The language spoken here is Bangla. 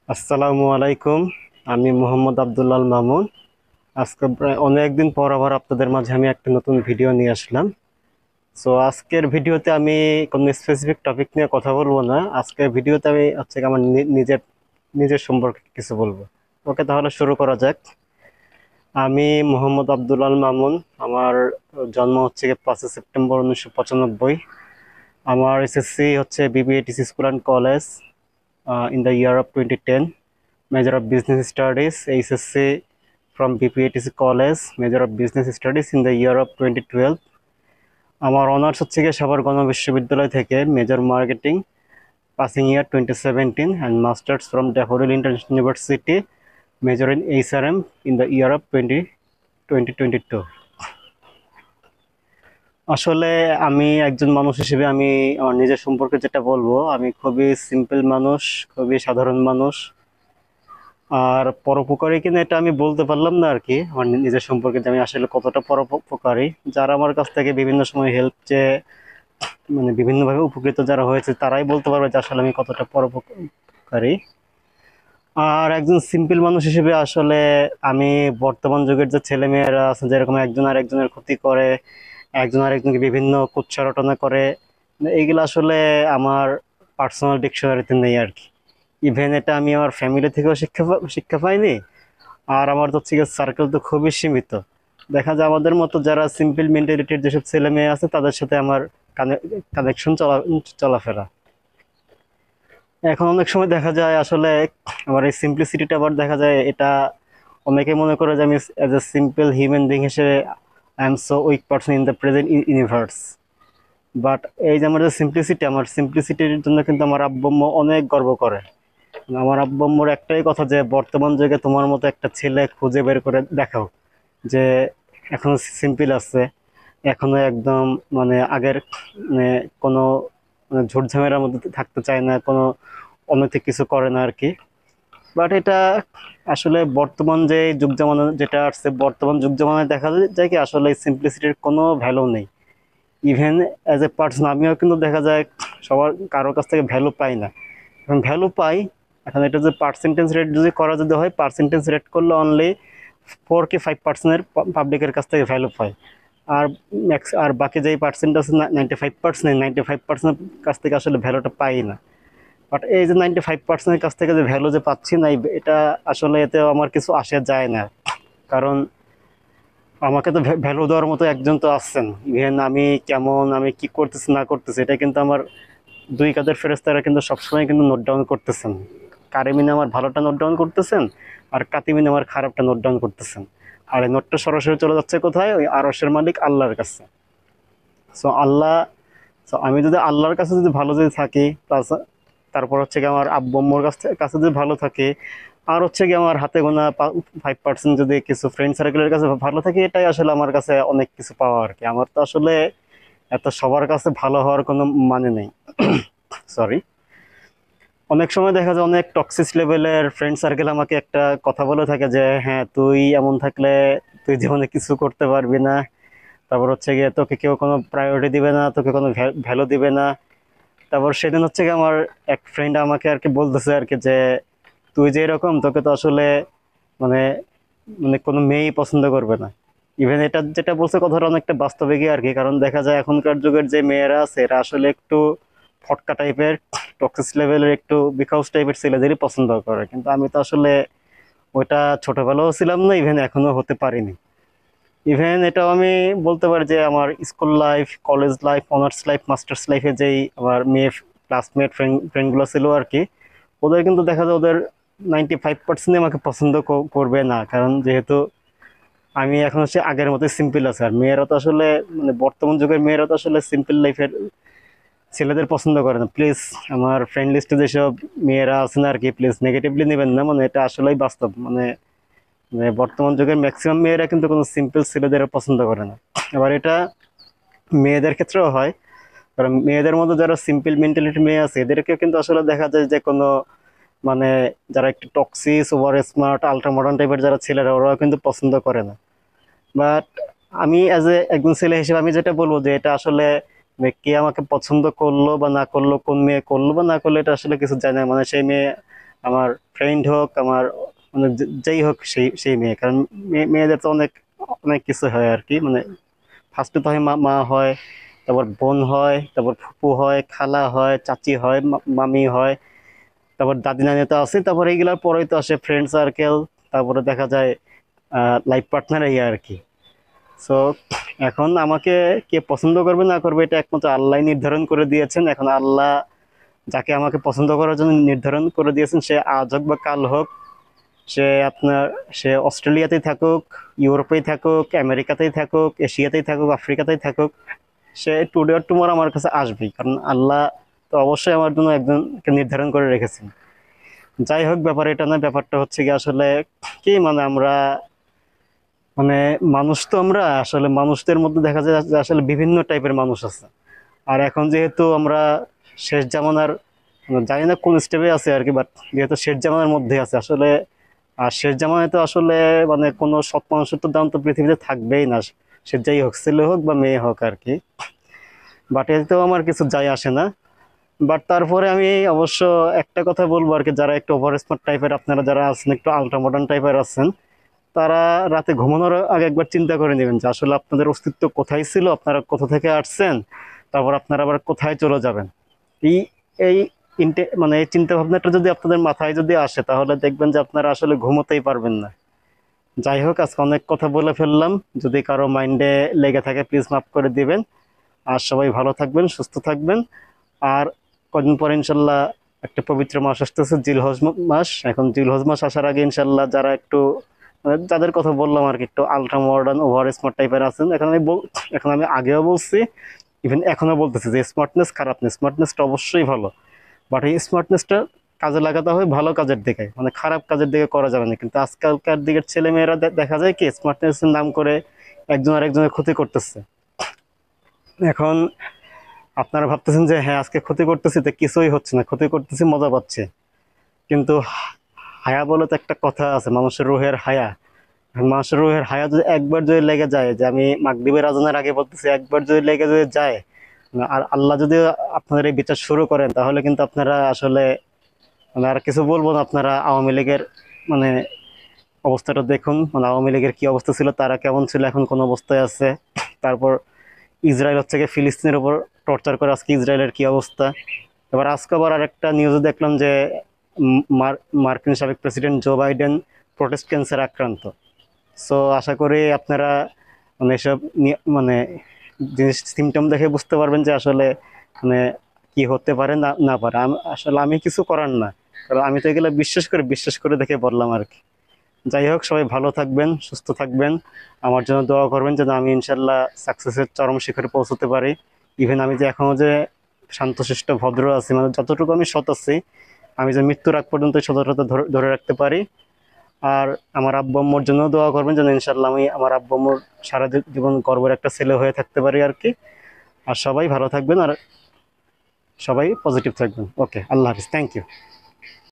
আসসালামু আলাইকুম। আমি মোহাম্মদ আব্দুল্লাল মামুন। আজকে প্রায় অনেকদিন পর আবার আপনাদের মাঝে আমি একটা নতুন ভিডিও নিয়ে আসলাম। সো আজকের ভিডিওতে আমি কোনো স্পেসিফিক টপিক নিয়ে কথা বলবো না। আজকের ভিডিওতে আমি হচ্ছে কি আমার নিজের নিজের সম্পর্কে কিছু বলবো। ওকে, তাহলে শুরু করা যাক। আমি মোহাম্মদ আব্দুল্লাল মামুন। আমার জন্ম হচ্ছে গিয়ে 5 সেপ্টেম্বর 1995। আমার এসএসসি হচ্ছে BBATC school and college in the year of 2010. Major of Business Studies, HSC from BPATC College, Major of Business Studies in the year of 2012. আমার অনার্স হচ্ছে গিয়ে সাভার গণবিশ্ববিদ্যালয় থেকে, major marketing, passing year 2017, and masters from daffodil international university, major in HRM in the year of 2022. আসলে আমি একজন মানুষ হিসেবে আমি আমার নিজের সম্পর্কে যেটা বলবো, আমি খুবই সিম্পল মানুষ, খুবই সাধারণ মানুষ। আর পরোপকারী কিনা এটা আমি বলতে পারলাম না আর কি, আমার নিজের সম্পর্কে যে আমি আসলে কতটা পরোপকারী। যারা আমার কাছ থেকে বিভিন্ন সময় হেল্প চেয়ে মানে বিভিন্নভাবে উপকৃত যারা হয়েছে তারাই বলতে পারবে যে আসলে আমি কতটা পরোপকারী। আর একজন সিম্পল মানুষ হিসেবে আসলে আমি বর্তমান যুগের যে ছেলে মেয়েরা আছে, যেরকম একজন আর একজনের ক্ষতি করে, একজন আর একজনকে বিভিন্ন কুৎসা রটনা করে, এইগুলো আসলে আমার পার্সোনাল ডিকশনারিতে নেই আর কি। ইভেন এটা আমি আমার ফ্যামিলি থেকেও শিক্ষা পাইনি। আর আমার তো হচ্ছে সার্কেল তো খুবই সীমিত। দেখা যায় আমাদের মতো যারা সিম্পল মেন্টালিটির যেসব ছেলে মেয়ে আছে তাদের সাথে আমার কানেকশন চলাফেরা। এখন অনেক সময় দেখা যায় আসলে আমার এই সিম্পলিসিটিটা আবার দেখা যায় এটা অনেকে মনে করে যে আমি as a simple human being হিসেবে I am so weak person in the present universe. But এই যে আমার যে সিম্পলিসিটি, আমার সিম্পলিসিটির জন্য কিন্তু আমার আব্বু আম্মু অনেক গর্ব করে। আমার আব্বু আম্মুর একটাই কথা যে বর্তমান যুগে তোমার মতো একটা ছেলে খুঁজে বের করে দেখাও যে এখনো সিম্পল আছে, এখনো একদম মানে আগের মানে কোনো ঝুট ঝামেলার মধ্যে থাকতে চায় না, কোনো অনৈতিক কিছু করে না আর কি। বাট এটা আসলে বর্তমান যে যুগ জামানা যেটা আসছে, বর্তমান যুগ জামানায় দেখা যায় কি আসলে সিম্পলিসিটির কোনো ভ্যালু নেই। ইভেন অ্যাজ এ পার্সন আমিও কিন্তু দেখা যায় সবার কারোর কাছ থেকে ভ্যালু পাই না। এখন ভ্যালু পাই, এখন এটা যে পার্সেন্টেজ রেট যদি করা যদি হয়, পার্সেন্টেজ রেট করলে অনলি 4 কি 5% পাবলিকের কাছ থেকে ভ্যালু পায়। আর আর বাকি যেই পার্সেন্ট আছে 95%, 95% কাছ থেকে আসলে ভ্যালুটা পাই না। বাট এই যে 95%-এর কাছ থেকে যে ভ্যালু যে পাচ্ছি না, এটা আসলে এতে আমার কিছু আসে যায় না। কারণ আমাকে তো ভ্যালু দেওয়ার মতো একজন তো আসছেন। ইভেন আমি কেমন, আমি কি করতেছি না করতেছি, এটা কিন্তু আমার দুই কাঁধের ফেরেশতারা কিন্তু সবসময় কিন্তু নোট ডাউন করতেছেন। কারিমিনে আমার ভালোটা নোট ডাউন করতেছেন, আর কাতিমিনে আমার খারাপটা নোট ডাউন করতেছেন। আর এই নোটটা সরাসরি চলে যাচ্ছে কোথায়? ওই আরশের মালিক আল্লাহর কাছে। সো আল্লাহ, সো আমি যদি আল্লাহর কাছে যদি ভালো যদি থাকি, তারপর হচ্ছে কি আমার আব্বু আম্মুর কাছে যদি ভালো থাকে, আর হচ্ছে কি আমার হাতে গোনা 5% যদি কিছু ফ্রেন্ড সার্কেলের কাছে ভালো থাকে, এটাই আসলে আমার কাছে অনেক কিছু পাওয়া আর কি। আমার তো আসলে এত সবার কাছে ভালো হওয়ার কোনো মানে নেই। সরি। অনেক সময় দেখা যায় অনেক টক্সিক লেভেলের ফ্রেন্ড সার্কেল আমাকে একটা কথা বলে থাকে যে হ্যাঁ, তুই এমন থাকলে তুই জীবনে কিছু করতে পারবি না। তারপর হচ্ছে গিয়ে তোকে কেউ কোনো প্রায়োরিটি দিবে না, তোকে কোনো ভ্যালু দিবে না। তারপর সেদিন হচ্ছে গিয়ে আমার এক ফ্রেন্ড আমাকে আর কি বলতেছে আর কি যে তুই যে এরকম, তোকে তো আসলে মানে মানে কোনো মেয়েই পছন্দ করবে না। ইভেন এটা যেটা বলছে কথাটা অনেকটা বাস্তবিকই আর কি। কারণ দেখা যায় এখনকার যুগের যে মেয়েরা আছে এরা আসলে একটু ফটকা টাইপের, টক্সিস লেভেলের, একটু বিকাউস টাইপের ছেলেদেরই পছন্দ করে। কিন্তু আমি তো আসলে ওইটা ছোটবেলাও ছিলাম না, ইভেন এখনো হতে পারিনি। ইভেন এটাও আমি বলতে পারি যে আমার school life, college life, honours life, masters লাইফে যেই আমার মেয়ে ক্লাসমেট ফ্রেন্ডগুলো ছিল আর কি, ওদের কিন্তু দেখা যায় ওদের 95% আমাকে পছন্দ করবে না। কারণ যেহেতু আমি এখন হচ্ছে আগের মতো সিম্পল আছে। আর মেয়েরা তো আসলে মানে বর্তমান যুগের মেয়েরা তো আসলে সিম্পল লাইফের ছেলেদের পছন্দ করে না। প্লিজ আমার ফ্রেন্ড লিস্টে যেসব মেয়েরা আছেন আর কি, প্লিজ নেগেটিভলি নেবেন না, মানে এটা আসলেই বাস্তব। মানে মানে বর্তমান যুগের ম্যাক্সিমাম মেয়েরা কিন্তু কোনো সিম্পল ছেলেদের পছন্দ করে না। আবার এটা মেয়েদের ক্ষেত্রেও হয়। কারণ মেয়েদের মধ্যে যারা সিম্পল মেন্টালিটি মেয়ে আছে এদেরকে কিন্তু আসলে দেখা যায় যে কোনো মানে যারা একটু toxic, over smart, ultra modern টাইপের যারা ছেলেরা, ওরাও কিন্তু পছন্দ করে না। বাট আমি অ্যাজ এ একজন ছেলে হিসেবে আমি যেটা বলবো যে এটা আসলে মানে কে আমাকে পছন্দ করলো বা না করলো, কোন মেয়ে করলো বা না করলো, এটা আসলে কিছু যায় না। মানে সেই মেয়ে আমার ফ্রেন্ড হোক, আমার মানে যেই হোক সেই সেই মেয়ে। কারণ মেয়েদের তো অনেক অনেক কিছু হয় আর কি, মানে ফার্স্টে তো হয় মা, মা হয়, তারপর বোন হয়, তারপর ফুপু হয়, খালা হয়, চাচি হয়, মামি হয়, তারপর দাদি নানি তো আছে, তারপর এইগুলার পরেই তো আসে ফ্রেন্ড সার্কেল, তারপরে দেখা যায় লাইফ পার্টনার এই আর কি। সো এখন আমাকে কে পছন্দ করবে না করবে এটা একমাত্র আল্লাহ নির্ধারণ করে দিয়েছেন। এখন আল্লাহ যাকে আমাকে পছন্দ করার জন্য নির্ধারণ করে দিয়েছেন, সে আজ হোক বা কাল হোক, সে আপনার সে অস্ট্রেলিয়াতেই থাকুক, ইউরোপেই থাকুক, আমেরিকাতেই থাকুক, এশিয়াতেই থাকুক, আফ্রিকাতেই থাকুক, সে টুডে অর টুমরো আমার কাছে আসবেই। কারণ আল্লাহ তো অবশ্যই আমার জন্য একজনকে নির্ধারণ করে রেখেছেন। যাই হোক, ব্যাপার এটা না, ব্যাপারটা হচ্ছে কি আসলে কি মানে আমরা মানে মানুষ তো আমরা আসলে মানুষদের মধ্যে দেখা যায় যে আসলে বিভিন্ন টাইপের মানুষ আছে। আর এখন যেহেতু আমরা শেষ জামানার মানে জানি না কোন স্টেপে আছে আর কি, বাট যেহেতু শেষ জামানার মধ্যে আছে আসলে, আর শেষ জামানায় তো আসলে মানে কোনো সৎ মানুষের তো দাম তো পৃথিবীতে থাকবেই না, সে যাই হোক, ছেলে হোক বা মেয়ে হোক আর কি। বাট এতেও আমার কিছু যায় আসে না। বাট তারপরে আমি অবশ্য একটা কথা বলবো আর কি, যারা একটু ওভার স্মার্ট টাইপের আপনারা যারা আছেন, একটু আল্ট্রা মডার্ন টাইপের আছেন, তারা রাতে ঘুমানোর আগে একবার চিন্তা করে নেবেন যে আসলে আপনাদের অস্তিত্ব কোথায় ছিল, আপনারা কোথা থেকে আসছেন, তারপর আপনারা আবার কোথায় চলে যাবেন। এই এই মানে এই চিন্তা ভাবনাটা যদি আপনাদের মাথায় যদি আসে, তাহলে দেখবেন যে আপনারা আসলে ঘুমোতেই পারবেন না। যাই হোক, আজকে অনেক কথা বলে ফেললাম, যদি কারো মাইন্ডে লেগে থাকে প্লিজ মাফ করে দিবেন। আর সবাই ভালো থাকবেন, সুস্থ থাকবেন। আর কদিন পরে ইনশাল্লাহ একটা পবিত্র মাস আসতেছে, জিলহজ মাস। এখন জিলহজ মাস আসার আগে ইনশাল্লাহ যারা একটু মানে যাদের কথা বললাম আর কি, একটু আলট্রা মডার্ন ওভার স্মার্ট টাইপের আছেন, এখন আমি আগেও বলছি, ইভেন এখনো বলতেছি যে স্মার্টনেস খারাপ না, স্মার্টনেসটা অবশ্যই ভালো। বাট এই স্মার্টনেসটা কাজে লাগাতে হবে ভালো কাজের দিকে, মানে খারাপ কাজের দিকে করা যাবে না। কিন্তু আজকালকার দিকের ছেলে মেয়েরা দেখা যায় কি স্মার্টনেসের নাম করে একজন আরেকজনের ক্ষতি করতেছে। এখন আপনারা ভাবতেছেন যে হ্যাঁ আজকে ক্ষতি করতেছি তো কিছুই হচ্ছে না, ক্ষতি করতেছি মজা পাচ্ছে, কিন্তু হায়া বলে তো একটা কথা আছে, মানুষের রুহের হায়া। মানুষের রুহের হায়া যদি একবার যদি লেগে যায়, যে আমি মাগরিবের আজানের আগে বলতেছি, একবার যদি লেগে যদি যায়, আর আল্লাহ যদি আপনাদের এই বিচার শুরু করেন, তাহলে কিন্তু আপনারা আসলে মানে আর কিছু বলবো না। আপনারা আওয়ামী লীগের মানে অবস্থাটা দেখুন, মানে আওয়ামী লীগের কি অবস্থা ছিল, তারা কেমন ছিল, এখন কোন অবস্থায় আছে। তারপর ইসরায়েল হচ্ছে গিয়ে ফিলিস্তিনের উপর টর্চার করে, আজকে ইসরায়েলের কি অবস্থা। এবার আজকে আবার আরেকটা নিউজে দেখলাম যে মার্কিন সাবেক president Joe Biden prostate cancer আক্রান্ত। সো আশা করি আপনারা মানে এসব মানে জিনিস সিমটম দেখে বুঝতে পারবেন যে আসলে মানে কি হতে পারে না না পারে। আসলে আমি কিছু করার না, কারণ আমি তো এগুলো বিশ্বাস করে দেখে বললাম আর কি। যাই হোক, সবাই ভালো থাকবেন, সুস্থ থাকবেন, আমার জন্য দোয়া করবেন যেন আমি ইনশাল্লাহ সাকসেসের চরম শিখরে পৌঁছতে পারি। ইভেন আমি যে এখনো যে শান্তশিষ্ট ভদ্র আছি, মানে যতটুকু আমি সৎ আছি, আমি যে মৃত্যুর আগ পর্যন্ত এই সততা ধরে রাখতে পারি। আর আমার আব্বু আম্মুর জন্য দোয়া করবেন যেন ইনশাল্লাহ আমি আমার আব্বু আম্মুর সারা জীবন গর্বের একটা ছেলে হয়ে থাকতে পারি আর কি। আর সবাই ভালো থাকবেন, আর সবাই পজিটিভ থাকবেন। ওকে, আল্লাহ হাফিজ, থ্যাংক ইউ।